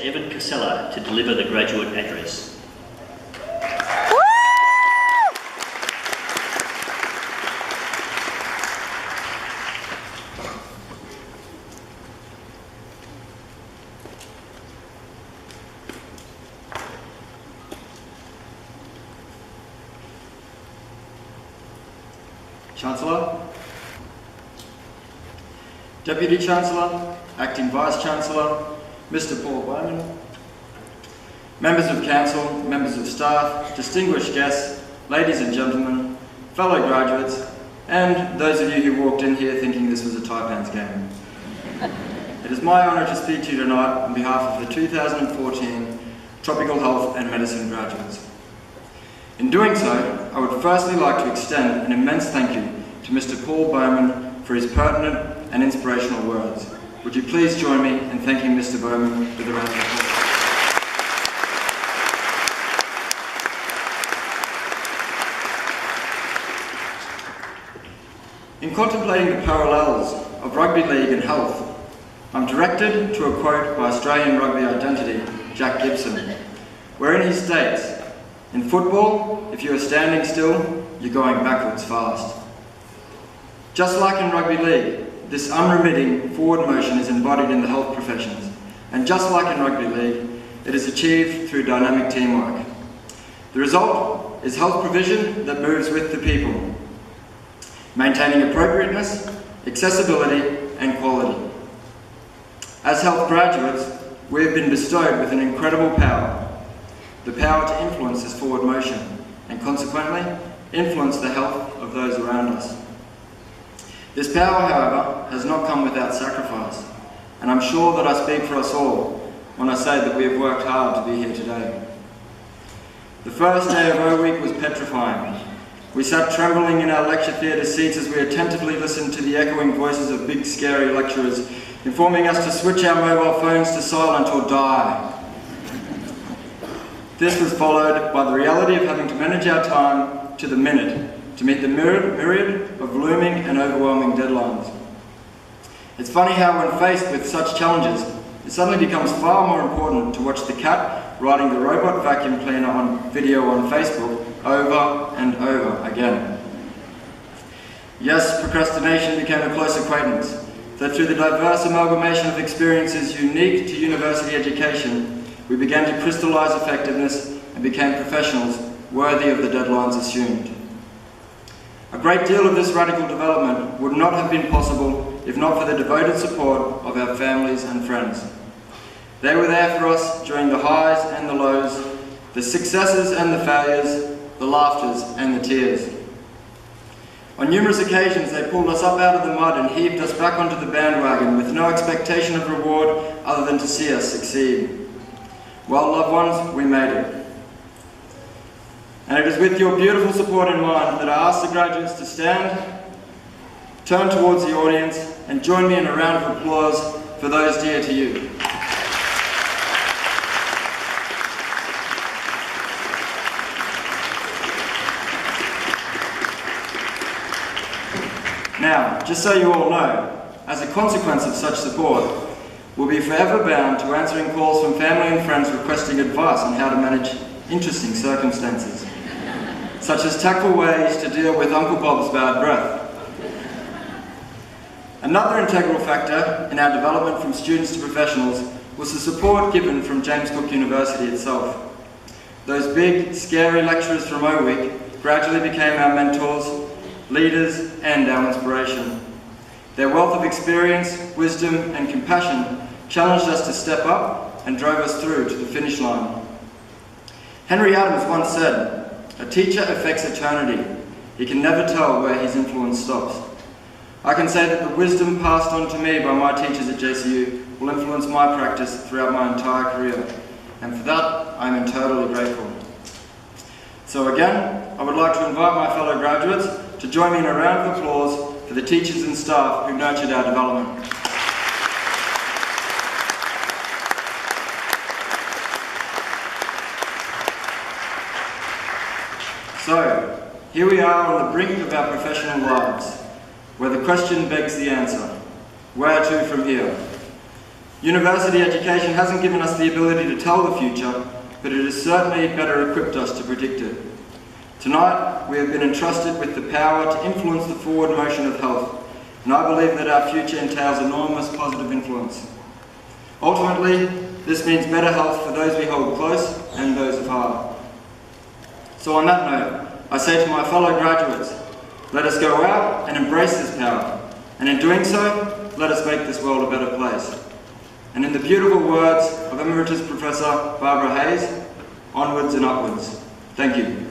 Evan Casella to deliver the graduate address. Chancellor, Deputy Chancellor, Acting Vice-Chancellor, Mr. Paul Bowman, members of Council, members of staff, distinguished guests, ladies and gentlemen, fellow graduates, and those of you who walked in here thinking this was a Taipans game. It is my honour to speak to you tonight on behalf of the 2014 Tropical Health and Medicine graduates. In doing so, I would firstly like to extend an immense thank you to Mr. Paul Bowman for his pertinent and inspirational words. Would you please join me in thanking Mr. Bowman with a round of applause? In contemplating the parallels of rugby league and health, I'm directed to a quote by Australian rugby identity, Jack Gibson, wherein he states, "In football, if you are standing still, you're going backwards fast." Just like in rugby league, this unremitting forward motion is embodied in the health professions, and just like in rugby league, it is achieved through dynamic teamwork. The result is health provision that moves with the people, maintaining appropriateness, accessibility, and quality. As health graduates, we have been bestowed with an incredible power, the power to influence this forward motion, and consequently, influence the health of those around us. This power, however, has not come without sacrifice, and I'm sure that I speak for us all when I say that we have worked hard to be here today. The first day of O Week was petrifying. We sat trembling in our lecture theatre seats as we attentively listened to the echoing voices of big scary lecturers, informing us to switch our mobile phones to silent or die. This was followed by the reality of having to manage our time to the minute to meet the myriad of looming and overwhelming deadlines. It's funny how when faced with such challenges, it suddenly becomes far more important to watch the cat riding the robot vacuum cleaner on video on Facebook over and over again. Yes, procrastination became a close acquaintance, that through the diverse amalgamation of experiences unique to university education, we began to crystallise effectiveness and became professionals worthy of the deadlines assumed. A great deal of this radical development would not have been possible if not for the devoted support of our families and friends. They were there for us during the highs and the lows, the successes and the failures, the laughters and the tears. On numerous occasions they pulled us up out of the mud and heaved us back onto the bandwagon with no expectation of reward other than to see us succeed. Well, loved ones, we made it. And it is with your beautiful support in mind that I ask the graduates to stand, turn towards the audience, and join me in a round of applause for those dear to you. Now, just so you all know, as a consequence of such support, we'll be forever bound to answering calls from family and friends requesting advice on how to manage interesting circumstances, such as tactful ways to deal with Uncle Bob's bad breath. Another integral factor in our development from students to professionals was the support given from James Cook University itself. Those big, scary lecturers from O Week gradually became our mentors, leaders, and our inspiration. Their wealth of experience, wisdom, and compassion challenged us to step up and drove us through to the finish line. Henry Adams once said, "A teacher affects eternity. He can never tell where his influence stops." I can say that the wisdom passed on to me by my teachers at JCU will influence my practice throughout my entire career, and for that I am eternally grateful. So again, I would like to invite my fellow graduates to join me in a round of applause for the teachers and staff who nurtured our development. So, here we are on the brink of our professional lives, where the question begs the answer: where to from here? University education hasn't given us the ability to tell the future, but it has certainly better equipped us to predict it. Tonight, we have been entrusted with the power to influence the forward motion of health, and I believe that our future entails enormous positive influence. Ultimately, this means better health for those we hold close and those afar. So on that note, I say to my fellow graduates, let us go out and embrace this power, and in doing so, let us make this world a better place. And in the beautiful words of Emeritus Professor Barbara Hayes, onwards and upwards. Thank you.